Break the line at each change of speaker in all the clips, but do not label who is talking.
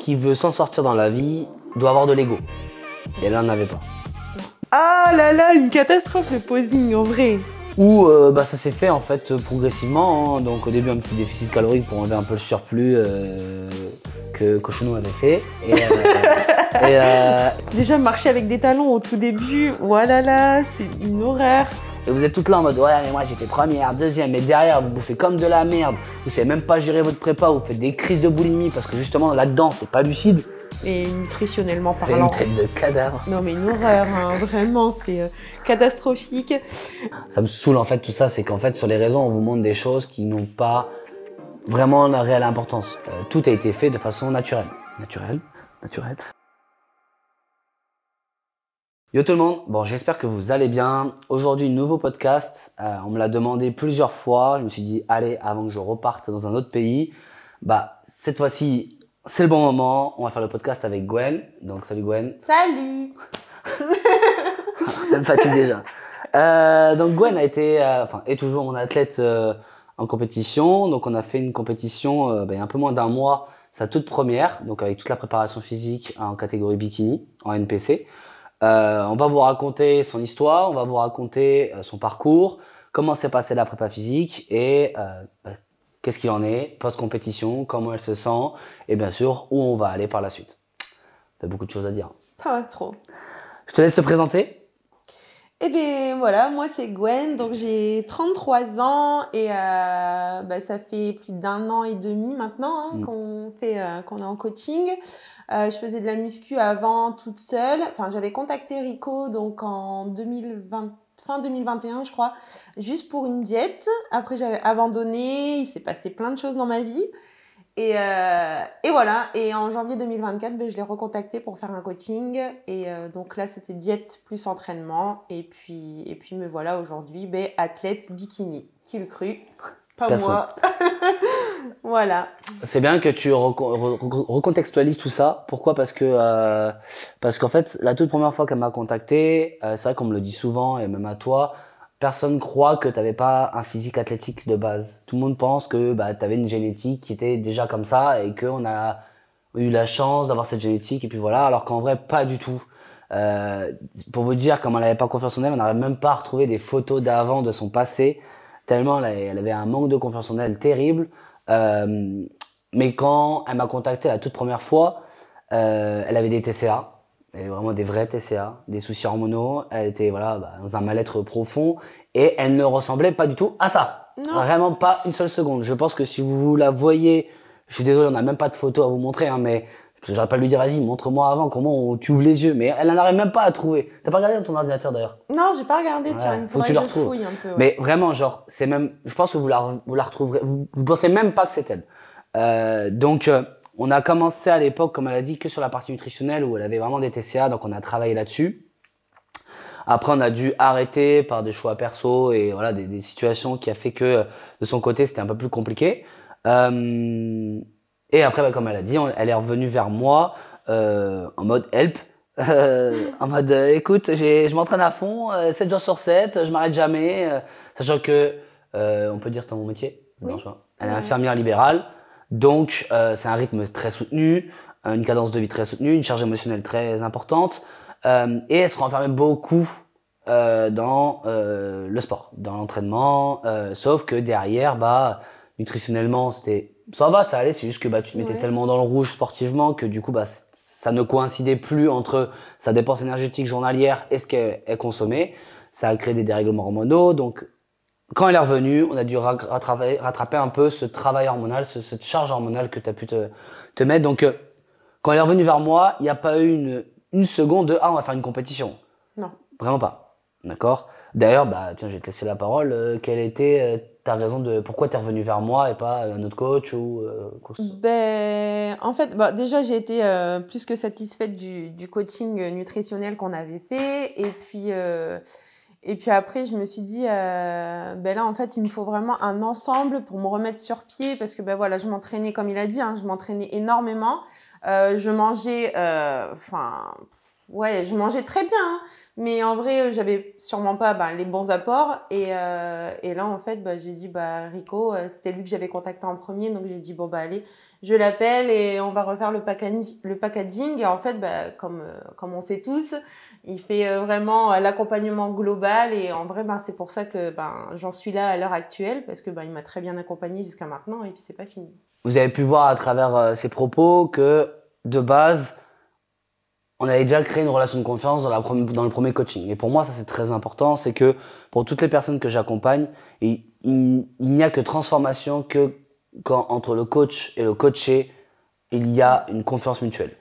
qui veut s'en sortir dans la vie doit avoir de l'ego. Et là, on n'avait pas.
Ah là là, une catastrophe le posing en vrai.
Ou ça s'est fait en fait progressivement, hein. Donc au début un petit déficit calorique pour enlever un peu le surplus que Cochonou avait fait.
Déjà marcher avec des talons au tout début, voilà là, c'est une horreur.
Et vous êtes toutes là en mode ouais mais moi j'ai fait première, deuxième, mais derrière vous bouffez comme de la merde, vous savez même pas gérer votre prépa, vous faites des crises de boulimie parce que justement là-dedans c'est pas lucide.
Et nutritionnellement
Fait
parlant.
une tête de cadavre.
Non mais une horreur, hein, vraiment, c'est catastrophique.
Ça me saoule en fait tout ça, c'est qu'en fait sur les réseaux on vous montre des choses qui n'ont pas vraiment la réelle importance. Tout a été fait de façon naturelle. Naturelle. Yo tout le monde, bon j'espère que vous allez bien. Aujourd'hui nouveau podcast, on me l'a demandé plusieurs fois, je me suis dit allez avant que je reparte dans un autre pays, cette fois-ci c'est le bon moment, on va faire le podcast avec Gwen, donc salut Gwen.
Salut.
Ça me fatigue déjà. Donc Gwen a été, est toujours mon athlète en compétition, donc on a fait une compétition il y a un peu moins d'un mois, sa toute première, donc avec toute la préparation physique en catégorie bikini, en NPC. On va vous raconter son histoire, on va vous raconter son parcours, comment s'est passée la prépa physique et qu'est-ce qu'il en est, post-compétition, comment elle se sent et bien sûr où on va aller par la suite. Il y a beaucoup de choses à dire.
Pas trop.
Je te laisse te présenter.
Eh bien voilà, moi c'est Gwen, donc j'ai 33 ans et ça fait plus d'1 an et demi maintenant qu'on est en coaching. Je faisais de la muscu avant toute seule. Enfin, j'avais contacté Rico donc en 2020, fin 2021 je crois, juste pour une diète. Après j'avais abandonné, il s'est passé plein de choses dans ma vie. Et voilà, et en janvier 2024, je l'ai recontacté pour faire un coaching. Et donc là, c'était diète plus entraînement. Et puis me voilà aujourd'hui, athlète bikini. Qui l'eût cru? Pas
Personne.
moi. Voilà.
C'est bien que tu recontextualises tout ça. Pourquoi? Parce qu'en fait, la toute première fois qu'elle m'a contacté, c'est vrai qu'on me le dit souvent, et même à toi, personne croit que tu n'avais pas un physique athlétique de base. Tout le monde pense que tu avais une génétique qui était déjà comme ça et qu'on a eu la chance d'avoir cette génétique et puis voilà, alors qu'en vrai, pas du tout. Pour vous dire, comme elle n'avait pas confiance en elle, on n'arrive même pas à retrouver des photos d'avant de son passé, tellement elle avait un manque de confiance en elle terrible. Mais quand elle m'a contacté la toute première fois, elle avait des TCA. Elle avait vraiment des vrais TCA, des soucis hormonaux. Elle était dans un mal-être profond et elle ne ressemblait pas du tout à ça.
Non.
Vraiment pas une seule seconde. Je pense que si vous la voyez, je suis désolé, on n'a même pas de photo à vous montrer, mais parce que j'aurais pas lui dire vas-y, montre-moi avant comment tu ouvres les yeux. Mais elle n'en arrive même pas à trouver. T'as pas regardé dans ton ordinateur d'ailleurs?
Non, j'ai pas regardé. Tiens, il faudrait que je fouille un peu. Ouais.
Mais vraiment, genre, c'est même, je pense que vous la retrouverez. Vous pensez même pas que c'est elle. Donc on a commencé à l'époque, comme elle a dit, que sur la partie nutritionnelle où elle avait vraiment des TCA, donc on a travaillé là-dessus. Après, on a dû arrêter par des choix perso et voilà des situations qui a fait que de son côté c'était un peu plus compliqué. Et après, comme elle a dit, elle est revenue vers moi en mode help, en mode écoute, je m'entraîne à fond, 7 jours sur 7, je m'arrête jamais, sachant que on peut dire ton métier.
Oui.
Elle est infirmière libérale. Donc, c'est un rythme très soutenu, une cadence de vie très soutenue, une charge émotionnelle très importante. Et elle se renfermait beaucoup dans le sport, dans l'entraînement. Sauf que derrière, nutritionnellement, ça allait. C'est juste que tu te mettais tellement dans le rouge sportivement que du coup, ça ne coïncidait plus entre sa dépense énergétique journalière et ce qu'elle consommait. Ça a créé des dérèglements hormonaux. Donc, quand elle est revenue, on a dû rattraper un peu ce travail hormonal, cette charge hormonale que tu as pu te mettre. Donc, quand elle est revenue vers moi, il n'y a pas eu une seconde de « Ah, on va faire une compétition ».
Non.
Vraiment pas. D'accord? D'ailleurs, tiens, je vais te laisser la parole. Quelle était ta raison de pourquoi tu es revenue vers moi et pas un autre coach ou quoi que ce soit?
En fait, déjà, j'ai été plus que satisfaite du coaching nutritionnel qu'on avait fait. Et puis après, je me suis dit, là, en fait, il me faut vraiment un ensemble pour me remettre sur pied parce que, je m'entraînais, comme il a dit, je m'entraînais énormément. Je mangeais, ouais, je mangeais très bien, hein, mais en vrai, j'avais sûrement pas les bons apports. Et là, en fait, j'ai dit, Rico, c'était lui que j'avais contacté en premier. Donc, j'ai dit, bon, allez, je l'appelle et on va refaire le packaging. Et en fait, comme on sait tous, il fait vraiment l'accompagnement global. Et en vrai, c'est pour ça que j'en suis là à l'heure actuelle, parce que il m'a très bien accompagnée jusqu'à maintenant et puis c'est pas fini.
Vous avez pu voir à travers ces propos que, de base, on avait déjà créé une relation de confiance dans le premier coaching. Et pour moi, ça c'est très important, c'est que pour toutes les personnes que j'accompagne, il n'y a que transformation que quand entre le coach et le coaché, il y a une confiance mutuelle.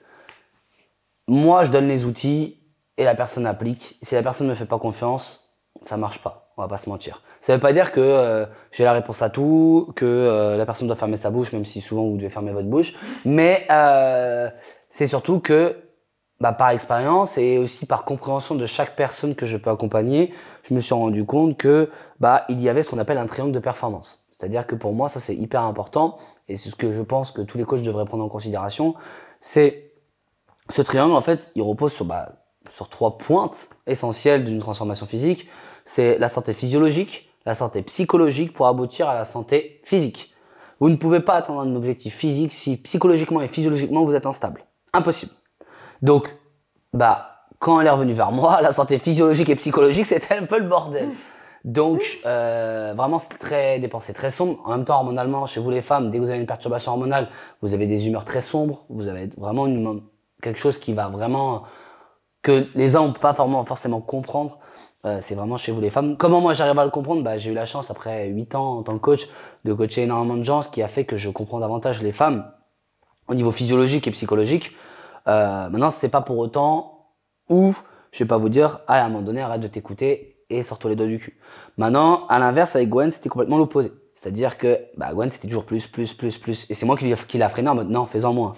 Moi, je donne les outils et la personne applique. Si la personne ne me fait pas confiance, ça marche pas. On va pas se mentir. Ça veut pas dire que j'ai la réponse à tout, que la personne doit fermer sa bouche, même si souvent vous devez fermer votre bouche. Mais c'est surtout que par expérience et aussi par compréhension de chaque personne que je peux accompagner, je me suis rendu compte que il y avait ce qu'on appelle un triangle de performance. C'est-à-dire que pour moi, ça c'est hyper important et c'est ce que je pense que tous les coachs devraient prendre en considération. C'est ce triangle, en fait, il repose sur 3 pointes essentielles d'une transformation physique. C'est la santé physiologique, la santé psychologique pour aboutir à la santé physique. Vous ne pouvez pas atteindre un objectif physique si psychologiquement et physiologiquement vous êtes instable. Impossible. Donc, quand elle est revenue vers moi, la santé physiologique et psychologique, c'était un peu le bordel. Donc, vraiment, c'est très dépensé, très sombre. En même temps, hormonalement, chez vous les femmes, dès que vous avez une perturbation hormonale, vous avez des humeurs très sombres. Vous avez vraiment quelque chose qui va vraiment, que les hommes ne peuvent pas forcément comprendre. C'est vraiment chez vous les femmes. Comment moi j'arrive à le comprendre? J'ai eu la chance, après 8 ans en tant que coach, de coacher énormément de gens, ce qui a fait que je comprends davantage les femmes au niveau physiologique et psychologique. Maintenant, c'est pas pour autant où je vais pas vous dire, à un moment donné, arrête de t'écouter et sors-toi les doigts du cul. Maintenant, à l'inverse, avec Gwen, c'était complètement l'opposé. C'est-à-dire que Gwen, c'était toujours plus. Et c'est moi qui l'a freiné en mode, non, fais-en moins.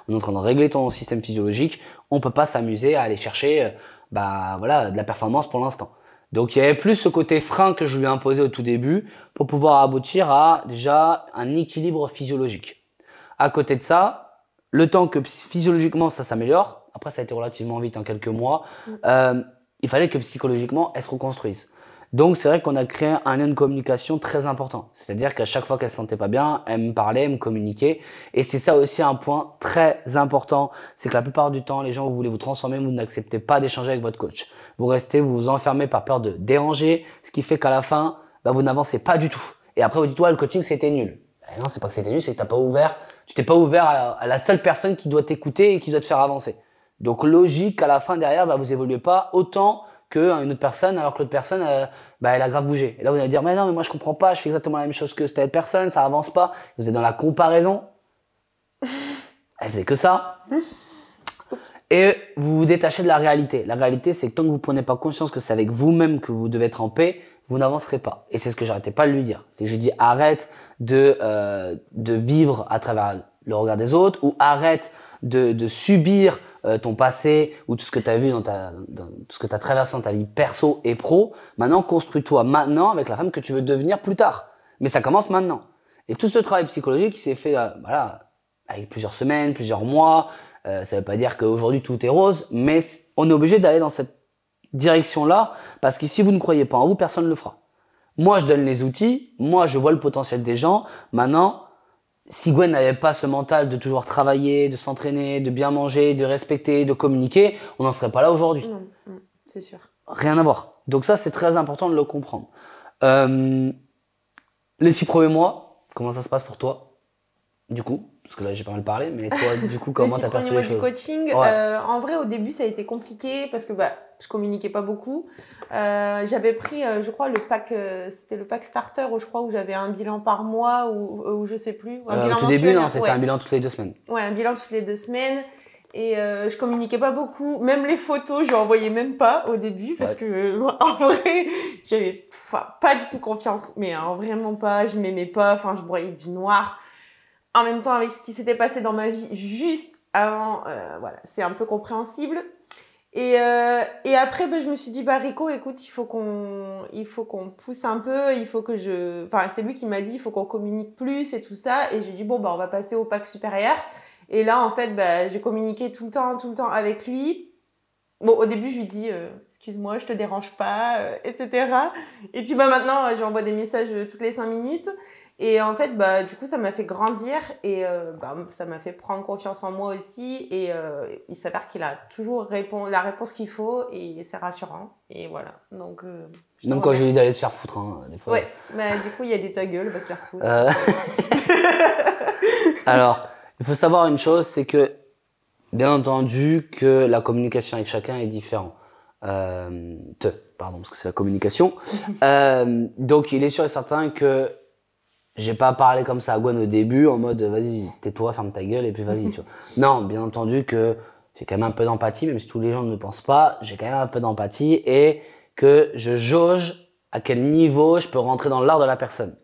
On est en train de régler ton système physiologique. On peut pas s'amuser à aller chercher de la performance pour l'instant. Donc, il y avait plus ce côté frein que je lui ai imposé au tout début pour pouvoir aboutir à déjà un équilibre physiologique. À côté de ça, le temps que physiologiquement ça s'améliore, après ça a été relativement vite en quelques mois, il fallait que psychologiquement elle se reconstruise. Donc c'est vrai qu'on a créé un lien de communication très important. C'est-à-dire qu'à chaque fois qu'elle se sentait pas bien, elle me parlait, elle me communiquait. Et c'est ça aussi un point très important, c'est que la plupart du temps, les gens, vous voulez vous transformer, vous n'acceptez pas d'échanger avec votre coach. Vous vous enfermez par peur de déranger, ce qui fait qu'à la fin, vous n'avancez pas du tout. Et après vous dites, le coaching c'était nul. Non, c'est pas que c'était nul, c'est que tu t'es pas ouvert à la seule personne qui doit t'écouter et qui doit te faire avancer. Donc logique qu'à la fin derrière, vous évoluez pas autant qu'une autre personne, alors que l'autre personne, elle a grave bougé. Et là vous allez dire, mais non, mais moi je comprends pas, je fais exactement la même chose que cette personne, ça avance pas. Vous êtes dans la comparaison. Elle faisait que ça. Et vous vous détachez de la réalité. La réalité, c'est que tant que vous prenez pas conscience que c'est avec vous-même que vous devez être en paix, vous n'avancerez pas. Et c'est ce que j'arrêtais pas de lui dire. C'est que je dis arrête de vivre à travers le regard des autres, ou arrête de subir ton passé ou tout ce que tu as vu tout ce que tu as traversé dans ta vie perso et pro. Maintenant, construis-toi maintenant avec la femme que tu veux devenir plus tard. Mais ça commence maintenant. Et tout ce travail psychologique, il s'est fait avec plusieurs semaines, plusieurs mois. Ça veut pas dire qu'aujourd'hui tout est rose, mais on est obligé d'aller dans cette direction-là, parce que si vous ne croyez pas en vous, personne ne le fera. Moi, je donne les outils, moi, je vois le potentiel des gens. Maintenant, si Gwen n'avait pas ce mental de toujours travailler, de s'entraîner, de bien manger, de respecter, de communiquer, on n'en serait pas là aujourd'hui.
Non, c'est sûr.
Rien à voir. Donc ça, c'est très important de le comprendre. Les 6 premiers mois, comment ça se passe pour toi, du coup? Parce que là, j'ai pas mal parlé, mais toi, du coup, comment t'as perçu les choses?
Du coaching, en vrai, au début, ça a été compliqué parce que je communiquais pas beaucoup. J'avais pris, je crois, le pack, c'était le pack starter, où je crois, où j'avais un bilan par mois, ou je sais plus. Un bilan
au tout début, non, c'était un bilan toutes les 2 semaines.
Ouais, un bilan toutes les 2 semaines. Et je communiquais pas beaucoup. Même les photos, je envoyais même pas au début parce que en vrai, j'avais pas du tout confiance. Mais vraiment pas, je m'aimais pas. Enfin, je broyais du noir. En même temps, avec ce qui s'était passé dans ma vie juste avant, c'est un peu compréhensible. Et après, je me suis dit, Rico, écoute, il faut qu'on pousse un peu, c'est lui qui m'a dit, il faut qu'on communique plus et tout ça. Et j'ai dit, on va passer au pack supérieur. Et là, en fait, j'ai communiqué tout le temps avec lui. Bon, au début, je lui dis excuse-moi, je te dérange pas, etc. Et puis maintenant, j'envoie des messages toutes les 5 minutes. Et en fait, du coup, ça m'a fait grandir et ça m'a fait prendre confiance en moi aussi. Et il s'avère qu'il a toujours la réponse qu'il faut et c'est rassurant. Et voilà. Donc
quand j'ai dit d'aller se faire foutre, hein, des fois.
Ouais, du coup, il y a des ta gueule, va te faire foutre.
Alors, il faut savoir une chose, c'est que, bien entendu, que la communication avec chacun est différente. Pardon, parce que c'est la communication. Donc, il est sûr et certain que j'ai pas parlé comme ça à Gwen au début, en mode, vas-y, tais-toi, ferme ta gueule, et puis vas-y, tu vois. Non, bien entendu que j'ai quand même un peu d'empathie, même si tous les gens ne le pensent pas, j'ai quand même un peu d'empathie, et que je jauge à quel niveau je peux rentrer dans l'art de la personne.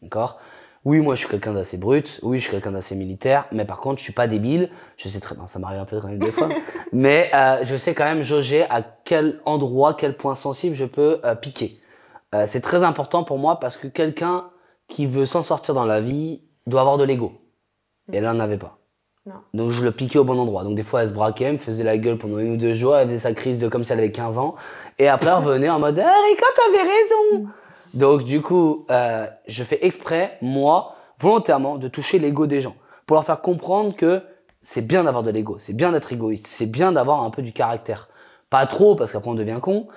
D'accord? Oui, moi, je suis quelqu'un d'assez brut. Oui, je suis quelqu'un d'assez militaire. Mais par contre, je suis pas débile. Je sais très bien, ça m'arrive un peu quand même des fois. Mais je sais quand même jauger à quel endroit, quel point sensible je peux piquer. C'est très important pour moi parce que quelqu'un qui veut s'en sortir dans la vie doit avoir de l'ego. Et elle n'en avait pas.
Non.
Donc je le piquais au bon endroit. Donc des fois, elle se braquait, elle me faisait la gueule pendant 1 ou 2 jours. Elle faisait sa crise de comme si elle avait 15 ans. Et après, elle revenait en mode « Rika, t'avais raison !» Donc du coup, je fais exprès, moi, volontairement, de toucher l'ego des gens. Pour leur faire comprendre que c'est bien d'avoir de l'ego, c'est bien d'être égoïste, c'est bien d'avoir un peu du caractère. Pas trop, parce qu'après on devient con,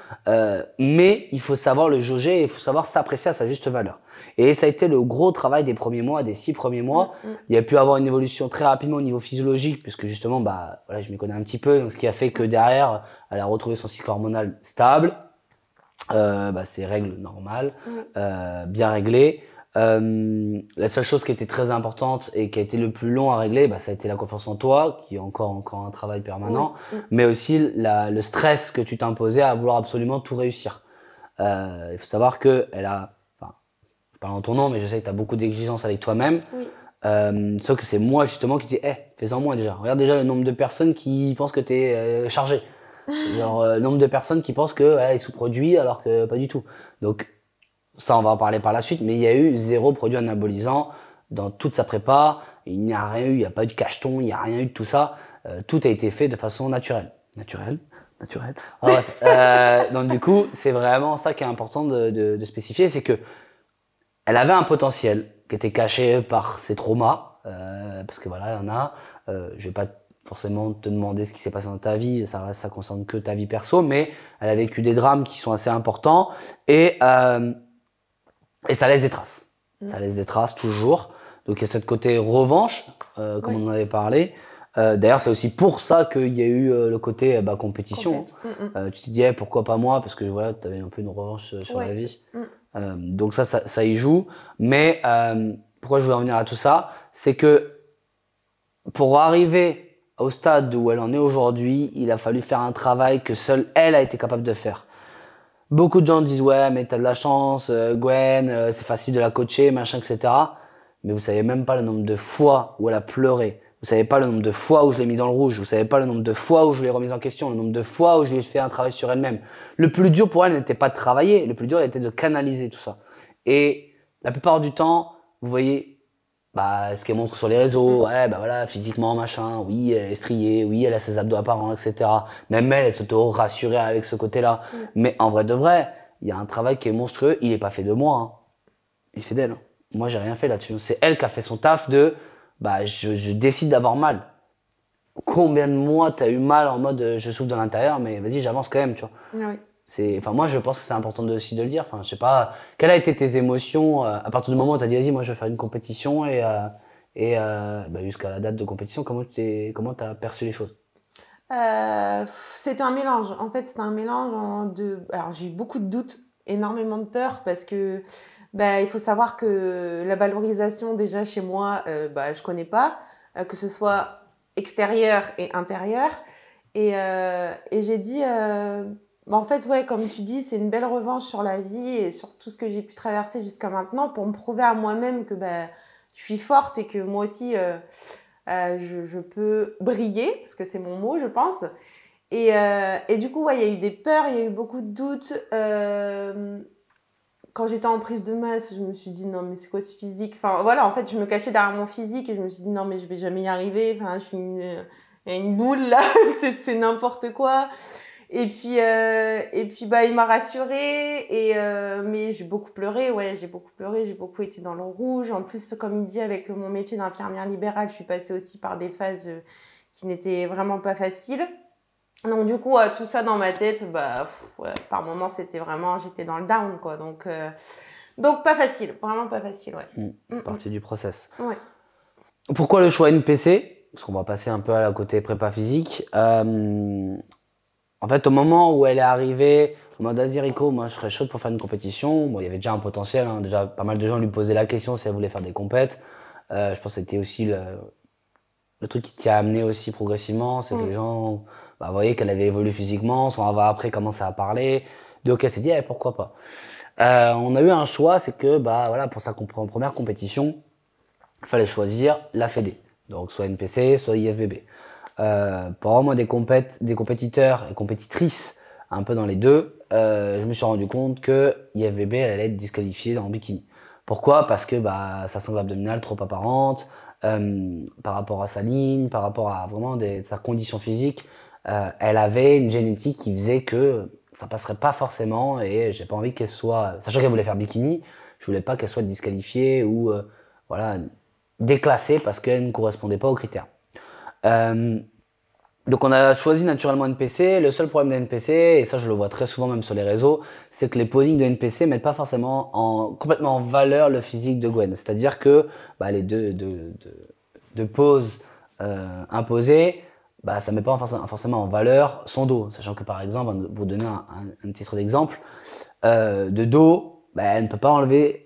mais il faut savoir le jauger et il faut savoir s'apprécier à sa juste valeur. Et ça a été le gros travail des premiers mois, des 6 premiers mois. Il y a pu avoir une évolution très rapidement au niveau physiologique, puisque justement, voilà, je m'y connais un petit peu, donc ce qui a fait que derrière, elle a retrouvé son cycle hormonal stable. Ses règles normales, bien réglées. La seule chose qui était très importante et qui a été le plus long à régler, ça a été la confiance en toi, qui est encore un travail permanent, mais aussi le stress que tu t'imposais à vouloir absolument tout réussir. Il faut savoir que je parle en ton nom, mais je sais que tu as beaucoup d'exigences avec toi-même. Sauf que c'est moi justement qui dis, fais-en moins déjà. Regarde déjà le nombre de personnes qui pensent que tu es chargé. Genre nombre de personnes qui pensent que est sous-produit alors que pas du tout. Donc ça, on va en parler par la suite, mais il y a eu 0 produit anabolisant dans toute sa prépa. Il n'y a rien eu, il n'y a pas eu de cacheton, il n'y a rien eu de tout ça. Tout a été fait de façon naturelle. Naturelle. Donc du coup, c'est vraiment ça qui est important de spécifier, c'est que elle avait un potentiel qui était caché par ses traumas, parce que voilà, il y en a. Je vais pas forcément te demander ce qui s'est passé dans ta vie, ça concerne que ta vie perso, mais elle a vécu des drames qui sont assez importants et ça laisse des traces. Ça laisse des traces toujours. Donc il y a ce côté revanche, comme on en avait parlé. D'ailleurs, c'est aussi pour ça qu'il y a eu le côté compétition. Tu te dis pourquoi pas moi, parce que voilà, tu avais un peu une revanche sur la vie. Donc ça y joue. Mais pourquoi je voulais en venir à tout ça, c'est que pour arriver au stade où elle en est aujourd'hui, il a fallu faire un travail que seule elle a été capable de faire. Beaucoup de gens disent ouais mais t'as de la chance, Gwen, c'est facile de la coacher, machin, etc. Mais vous savez même pas le nombre de fois où elle a pleuré. Vous savez pas le nombre de fois où je l'ai mis dans le rouge. Vous savez pas le nombre de fois où je l'ai remise en question, le nombre de fois où je lui ai fait un travail sur elle-même. Le plus dur pour elle n'était pas de travailler, le plus dur était de canaliser tout ça. Et la plupart du temps, vous voyez, ce qu'elle montre sur les réseaux, voilà, physiquement, machin, oui, elle est striée, oui, elle a ses abdos apparents, etc. Même elle s'auto-rassurait avec ce côté-là. Mais en vrai de vrai, il y a un travail qui est monstrueux, il est pas fait de moi, hein. Il est fait d'elle. Moi, j'ai rien fait là-dessus. C'est elle qui a fait son taf de, je décide d'avoir mal. Combien de mois t'as eu mal en mode, je souffre de l'intérieur, mais vas-y, j'avance quand même, tu vois. Moi, je pense que c'est important aussi de le dire. Je sais pas, quelles a été tes émotions à partir du moment où t'as dit, vas-y, moi, je vais faire une compétition et jusqu'à la date de compétition, comment t'as perçu les choses?
C'était un mélange. En fait, c'était un mélange alors, j'ai eu beaucoup de doutes, énormément de peur parce que, il faut savoir que la valorisation, déjà, chez moi, je connais pas, que ce soit extérieur et intérieur. Et j'ai dit, en fait, comme tu dis, c'est une belle revanche sur la vie et sur tout ce que j'ai pu traverser jusqu'à maintenant pour me prouver à moi-même que je suis forte et que moi aussi, je peux briller, parce que c'est mon mot, je pense. Et du coup, il y a eu des peurs, il y a eu beaucoup de doutes. Quand j'étais en prise de masse, je me suis dit, non, mais c'est quoi ce physique? Enfin, voilà, en fait, je me cachais derrière mon physique et je me suis dit, non, mais je vais jamais y arriver. Enfin, je suis une boule, là, c'est n'importe quoi. Bah, il m'a rassurée. Mais j'ai beaucoup pleuré, ouais, j'ai beaucoup été dans le rouge. En plus, comme il dit, avec mon métier d'infirmière libérale, je suis passée aussi par des phases qui n'étaient vraiment pas faciles. Donc du coup, tout ça dans ma tête, bah, ouais, par moments, j'étais dans le down, quoi. Donc pas facile, vraiment pas facile, ouais.
Partie du process.
Ouais.
Pourquoi le choix NPC? Parce qu'on va passer un peu à la côté prépa physique. En fait, au moment où elle est arrivée, en mode vas-y Rico, moi je serais chaude pour faire une compétition. Bon, il y avait déjà un potentiel, hein. Déjà pas mal de gens lui posaient la question si elle voulait faire des compètes. Je pense que c'était aussi le truc qui t'y a amené aussi progressivement, c'est que les gens voyaient qu'elle avait évolué physiquement, son après commençait à parler. Donc elle s'est dit pourquoi pas. On a eu un choix, c'est que voilà, pour sa première compétition, il fallait choisir la Fédé. Donc soit NPC, soit IFBB. Pour avoir moi des compétiteurs et compétitrices un peu dans les deux, je me suis rendu compte que IFBB elle allait être disqualifiée en bikini. Pourquoi? Parce que sa sangle abdominale trop apparente, par rapport à sa ligne, par rapport à vraiment sa condition physique, elle avait une génétique qui faisait que ça passerait pas forcément et j'ai pas envie qu'elle soit, sachant qu'elle voulait faire bikini, je voulais pas qu'elle soit disqualifiée ou voilà, déclassée parce qu'elle ne correspondait pas aux critères. Donc on a choisi naturellement NPC. Le seul problème de NPC, et ça je le vois très souvent même sur les réseaux, c'est que les posings de NPC mettent pas forcément complètement en valeur le physique de Gwen. C'est-à-dire que les deux poses imposées, ça met pas forcément en valeur son dos. Sachant que par exemple, pour vous donner un titre d'exemple, de dos, elle ne peut pas enlever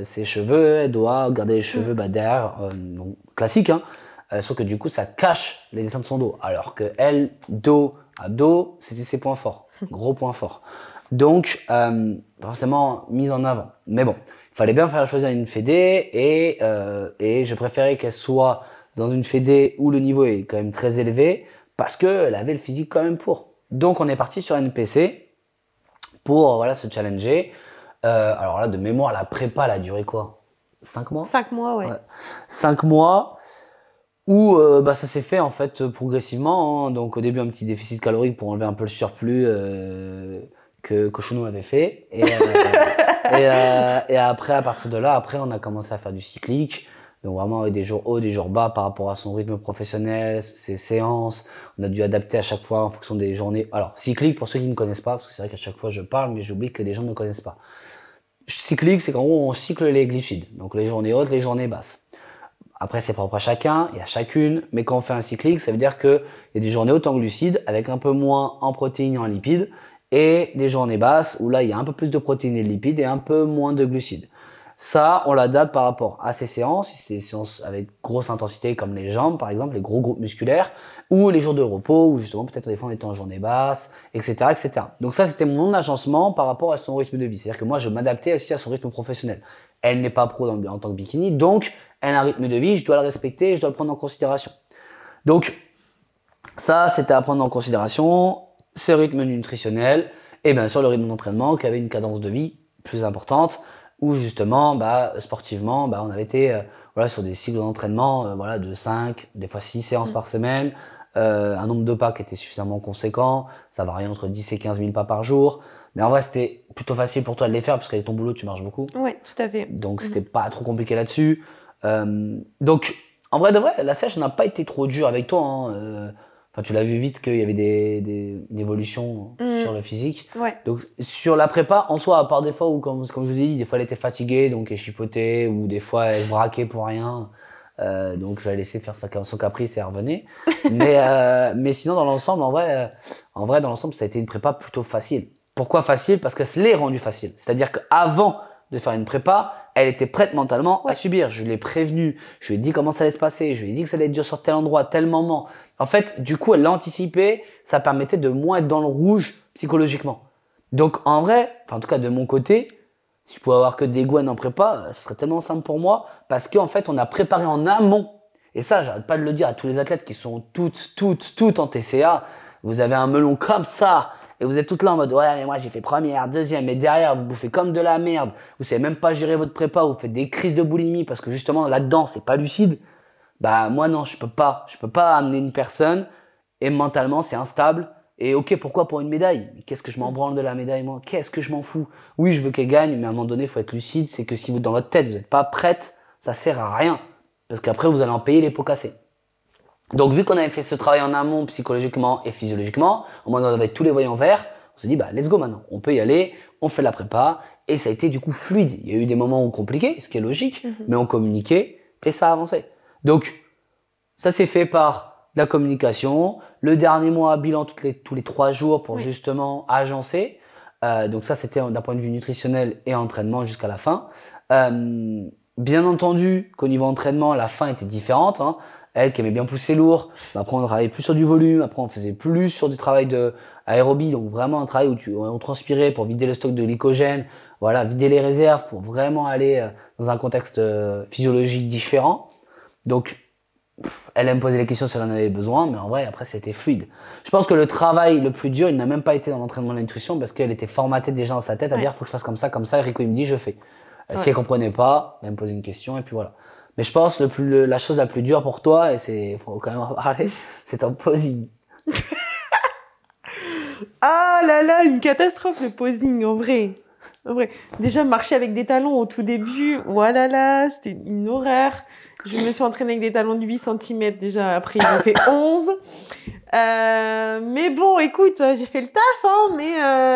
ses cheveux, elle doit garder les cheveux derrière, donc, classique, hein. Sauf que du coup, ça cache les dessins de son dos. Alors que elle, dos à dos, c'était ses points forts. Gros points forts. Donc, forcément, mise en avant. Mais bon, il fallait bien faire choisir une fédé et je préférais qu'elle soit dans une fédé où le niveau est quand même très élevé parce qu'elle avait le physique quand même pour. Donc, on est parti sur NPC pour voilà, se challenger. Alors là, de mémoire, la prépa, elle a duré quoi? 5 mois?
5 mois, ouais.
5 mois. Où ça s'est fait en fait progressivement, hein. Donc au début un petit déficit calorique pour enlever un peu le surplus que Cochonou avait fait et après à partir de là après on a commencé à faire du cyclique, donc vraiment avec des jours hauts des jours bas par rapport à son rythme professionnel, ses séances. On a dû adapter à chaque fois en fonction des journées. Alors cyclique pour ceux qui ne connaissent pas, parce que c'est vrai qu'à chaque fois je parle mais j'oublie que les gens ne connaissent pas. Cyclique, c'est qu'en gros on cycle les glucides, donc les journées hautes, les journées basses. Après, c'est propre à chacun, il y a chacune, mais quand on fait un cyclique, ça veut dire qu'il y a des journées hautes en glucides, avec un peu moins en protéines et en lipides, et des journées basses, où là, il y a un peu plus de protéines et de lipides, et un peu moins de glucides. Ça, on l'adapte par rapport à ces séances, si c'est des séances avec grosse intensité, comme les jambes, par exemple, les gros groupes musculaires, ou les jours de repos, où justement, peut-être des fois, on était en journée basse, etc., etc. Donc ça, c'était mon agencement par rapport à son rythme de vie. C'est-à-dire que moi, je m'adaptais aussi à son rythme professionnel. Elle n'est pas pro en tant que bikini, donc elle a un rythme de vie, je dois le respecter, je dois le prendre en considération. Donc, ça, c'était à prendre en considération, ce rythme nutritionnel, et bien sûr le rythme d'entraînement qui avait une cadence de vie plus importante, où justement, sportivement, on avait été sur des cycles d'entraînement de 5, des fois 6 séances par semaine, un nombre de pas qui était suffisamment conséquent, ça variait entre 10 et 15 000 pas par jour. Mais en vrai, c'était plutôt facile pour toi de les faire, parce qu'avec ton boulot, tu marches beaucoup.
Oui, tout à fait.
Donc, c'était pas trop compliqué là-dessus. Donc, en vrai de vrai, la sèche n'a pas été trop dure avec toi, hein. Enfin, tu l'as vu vite qu'il y avait une évolution sur le physique.
Ouais.
Donc, sur la prépa, en soi, à part des fois où, comme je vous ai dit, des fois elle était fatiguée, donc elle chipotait, ou des fois elle braquait pour rien. Donc, j'avais laissé faire son caprice et elle revenait. Mais sinon, dans l'ensemble, en vrai, dans l'ensemble, ça a été une prépa plutôt facile. Pourquoi facile? Parce qu'elle se l'est rendue facile. C'est-à-dire qu'avant de faire une prépa, elle était prête mentalement à subir. Je l'ai prévenue, je lui ai dit comment ça allait se passer, je lui ai dit que ça allait être dur sur tel endroit, tel moment. En fait, du coup, elle l'a anticipé, ça permettait de moins être dans le rouge psychologiquement. Donc en vrai, en tout cas de mon côté, si je pouvais avoir que des Gwen en prépa, ce serait tellement simple pour moi, parce qu'en fait, on a préparé en amont. Et ça, j'arrête pas de le dire à tous les athlètes qui sont toutes en TCA. Vous avez un melon comme ça, et vous êtes toutes là en mode, ouais, mais moi j'ai fait première, deuxième, et derrière vous bouffez comme de la merde, vous savez même pas gérer votre prépa, vous faites des crises de boulimie parce que justement là-dedans c'est pas lucide. Moi non, je peux pas amener une personne et mentalement c'est instable Et ok, pourquoi pour une médaille? Mais qu'est-ce que je m'en branle de la médaille, moi? Qu'est-ce que je m'en fous? Oui, je veux qu'elle gagne, mais à un moment donné, il faut être lucide. C'est que si vous, dans votre tête, vous n'êtes pas prête, ça sert à rien. Parce qu'après, vous allez en payer les pots cassés. Donc, vu qu'on avait fait ce travail en amont, psychologiquement et physiologiquement, au moment où on avait tous les voyants verts, on s'est dit, bah, let's go maintenant. On peut y aller, on fait la prépa. Et ça a été du coup fluide. Il y a eu des moments compliqués, ce qui est logique, mais on communiquait et ça a avancé. Donc, ça s'est fait par de la communication. Le dernier mois, bilan tous les 3 jours pour justement agencer. Donc ça, c'était d'un point de vue nutritionnel et entraînement jusqu'à la fin. Bien entendu qu'au niveau entraînement, la fin était différente. Hein. Elle qui aimait bien pousser lourd, après on travaillait plus sur du volume, après on faisait plus sur du travail de aérobie, donc vraiment un travail où on transpirait pour vider le stock de glycogène, voilà, vider les réserves pour vraiment aller dans un contexte physiologique différent. Donc elle aime poser les questions si elle en avait besoin, mais en vrai, après, c'était fluide. Je pense que le travail le plus dur, il n'a même pas été dans l'entraînement de la nutrition parce qu'elle était formatée déjà dans sa tête à dire, faut que je fasse comme ça, et Rico, il me dit, je fais. Si elle comprenait pas, elle me posait une question et puis voilà. Mais je pense la chose la plus dure pour toi, et faut quand même en parler, c'est ton posing.
Ah là là, une catastrophe le posing, en vrai. En vrai. Déjà, marcher avec des talons au tout début, voilà là, c'était une horreur. Je me suis entraînée avec des talons de 8 cm déjà, après ils ont fait 11. Mais bon, écoute, j'ai fait le taf, hein, mais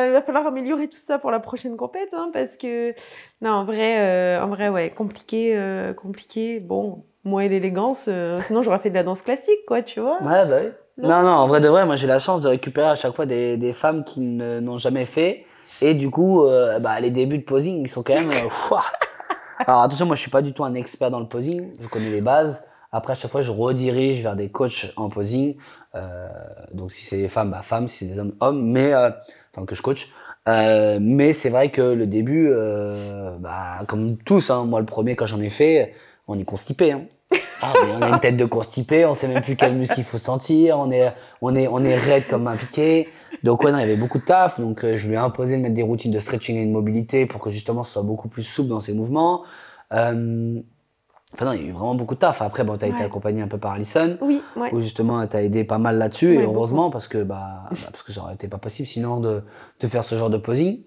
il va falloir améliorer tout ça pour la prochaine compète, hein, parce que, non, en vrai, ouais, compliqué. Bon, moi et l'élégance, sinon j'aurais fait de la danse classique, quoi, tu vois.
Ouais, bah oui. Non, en vrai de vrai, moi j'ai la chance de récupérer à chaque fois des femmes qui n'ont jamais fait. Et du coup, les débuts de posing, ils sont quand même... Alors attention, moi je suis pas du tout un expert dans le posing, je connais les bases. Après, à chaque fois, je redirige vers des coachs en posing. Donc si c'est des femmes, femmes, si c'est des hommes, hommes, mais que je coach. Mais c'est vrai que le début, comme tous, hein, moi le premier quand j'en ai fait, on est constipé. Hein. Mais on a une tête de constipé, on sait même plus quel muscle il faut sentir, on est raide comme un piqué. Donc ouais, non, il y avait beaucoup de taf, donc je lui ai imposé de mettre des routines de stretching et de mobilité pour que justement ce soit beaucoup plus souple dans ses mouvements. Non, il y a eu vraiment beaucoup de taf. Après, bon, t'as été accompagné un peu par Alison.
Oui, ouais.
Où justement, t'as aidé pas mal là-dessus, et heureusement, parce que ça aurait été pas possible sinon de faire ce genre de posing.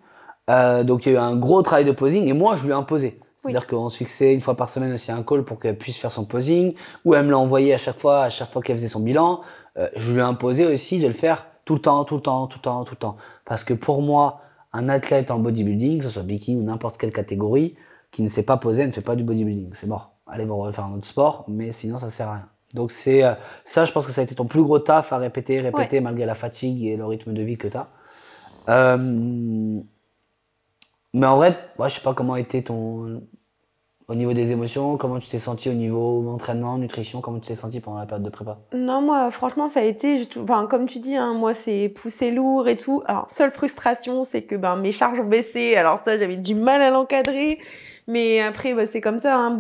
Donc il y a eu un gros travail de posing, et moi, je lui ai imposé. C'est-à-dire qu'on se fixait une fois par semaine aussi un call pour qu'elle puisse faire son posing, ou elle me l'a envoyé à chaque fois qu'elle faisait son bilan. Je lui ai imposé aussi de le faire tout le temps. Parce que pour moi, un athlète en bodybuilding, que ce soit bikini ou n'importe quelle catégorie, qui ne sait pas poser, ne fait pas du bodybuilding. C'est mort. Allez, on va refaire un autre sport, mais sinon, ça sert à rien. Donc c'est ça, je pense que ça a été ton plus gros taf à répéter malgré la fatigue et le rythme de vie que t'as. Mais en vrai, je sais pas comment était au niveau des émotions, comment tu t'es senti au niveau entraînement, nutrition, comment tu t'es senti pendant la période de prépa?
Non, moi, franchement, ça a été, comme tu dis, hein, moi, c'est pousser lourd et tout. Alors, seule frustration, c'est que mes charges ont baissé. Alors ça, j'avais du mal à l'encadrer. Mais après, c'est comme ça, hein,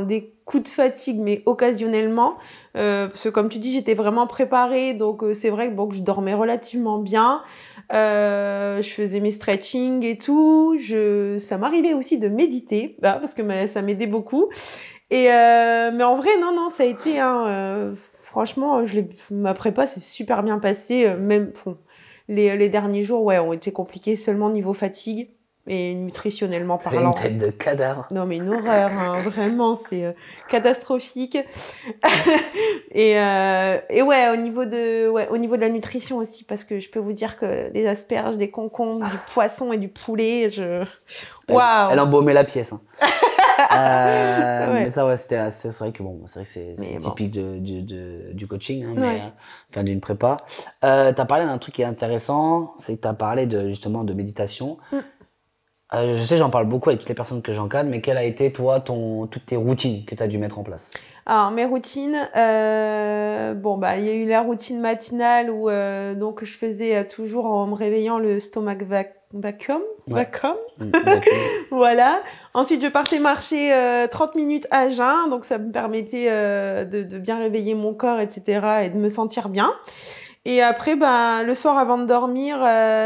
des coups de fatigue, mais occasionnellement. Parce que comme tu dis, j'étais vraiment préparée. Donc, c'est vrai que je dormais relativement bien. Je faisais mes stretching et tout. Ça m'arrivait aussi de méditer, parce que ça m'aidait beaucoup. Et mais en vrai, non, ça a été, franchement, ma prépa s'est super bien passée. Même les derniers jours, ont été compliqués seulement niveau fatigue. Et nutritionnellement parlant.
Une tête de cadavre.
Non, mais une horreur, hein, vraiment, c'est catastrophique. et au niveau de la nutrition aussi, parce que je peux vous dire que des asperges, des concombres, du poisson et du poulet, waouh.
Elle embaumait la pièce. Hein. Mais ça, c'est vrai que c'est typique du coaching, hein, d'une prépa. T'as parlé d'un truc qui est intéressant, c'est que t'as parlé justement de méditation. Je sais, j'en parle beaucoup avec toutes les personnes que j'encadre, mais quelle a été, toi, toutes tes routines que tu as dû mettre en place?
Alors, mes routines, il y a eu la routine matinale où donc je faisais toujours en me réveillant le stomach vacuum. Voilà. Ensuite, je partais marcher 30 minutes à jeun, donc ça me permettait de bien réveiller mon corps, etc., et de me sentir bien. Et après, ben, le soir avant de dormir,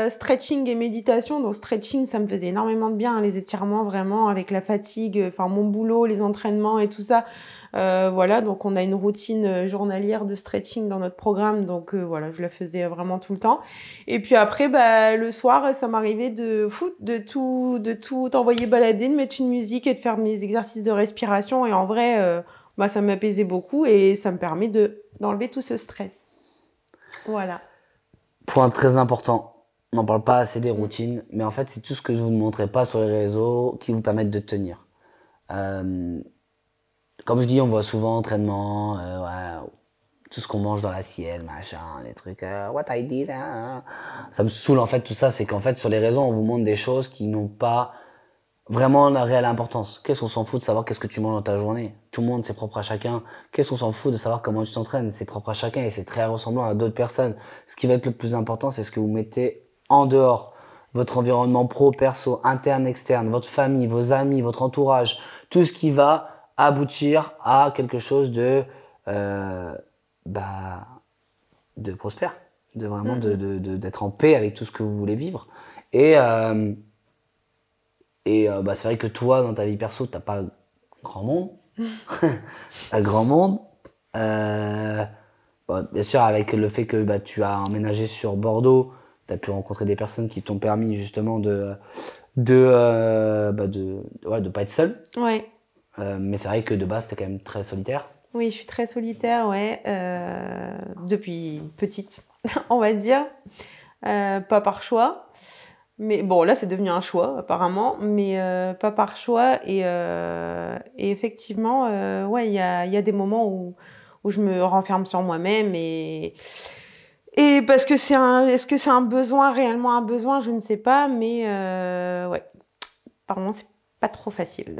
stretching et méditation. Donc stretching, ça me faisait énormément de bien, hein, les étirements vraiment avec la fatigue, enfin mon boulot, les entraînements et tout ça. Voilà, donc on a une routine journalière de stretching dans notre programme, donc voilà, je la faisais vraiment tout le temps. Et puis après, bah, le soir, ça m'arrivait de tout envoyer balader, de mettre une musique et de faire mes exercices de respiration. Et en vrai, bah, ça m'apaisait beaucoup et ça me permet d'enlever tout ce stress. Voilà.
Point très important, on n'en parle pas assez des routines, mais en fait, c'est tout ce que vous ne montrez pas sur les réseaux qui vous permettent de tenir. Euh, Comme je dis, on voit souvent entraînement, ouais, tout ce qu'on mange dans l'assiette, machin, les trucs, what I did, hein. Ça me saoule en fait tout ça, c'est qu'en fait sur les réseaux on vous montre des choses qui n'ont pas vraiment la réelle importance. Qu'est-ce qu'on s'en fout de savoir qu'est-ce que tu manges dans ta journée? Tout le monde c'est propre à chacun. Qu'est-ce qu'on s'en fout de savoir comment tu t'entraînes? C'est propre à chacun et c'est très ressemblant à d'autres personnes. Ce qui va être le plus important, c'est ce que vous mettez en dehors. Votre environnement pro, perso, interne, externe, votre famille, vos amis, votre entourage, tout ce qui va aboutir à quelque chose euh, bah, de prospère, de vraiment d'être en paix avec tout ce que vous voulez vivre. Et, euh, bah, c'est vrai que toi, dans ta vie perso, t'as pas grand monde. Pas grand monde. Euh, Bon, bien sûr, avec le fait que bah, tu as emménagé sur Bordeaux, tu as pu rencontrer des personnes qui t'ont permis justement ouais, de pas être seul.
Ouais.
Mais c'est vrai que de base, tu es quand même très solitaire.
Oui, je suis très solitaire, ouais, depuis petite, on va dire. Pas par choix. Mais bon, là, c'est devenu un choix, apparemment, mais pas par choix. Et effectivement, ouais, il y a des moments où je me renferme sur moi-même et parce que est-ce que c'est un besoin, réellement un besoin, je ne sais pas, mais ouais, apparemment, c'est pas trop facile.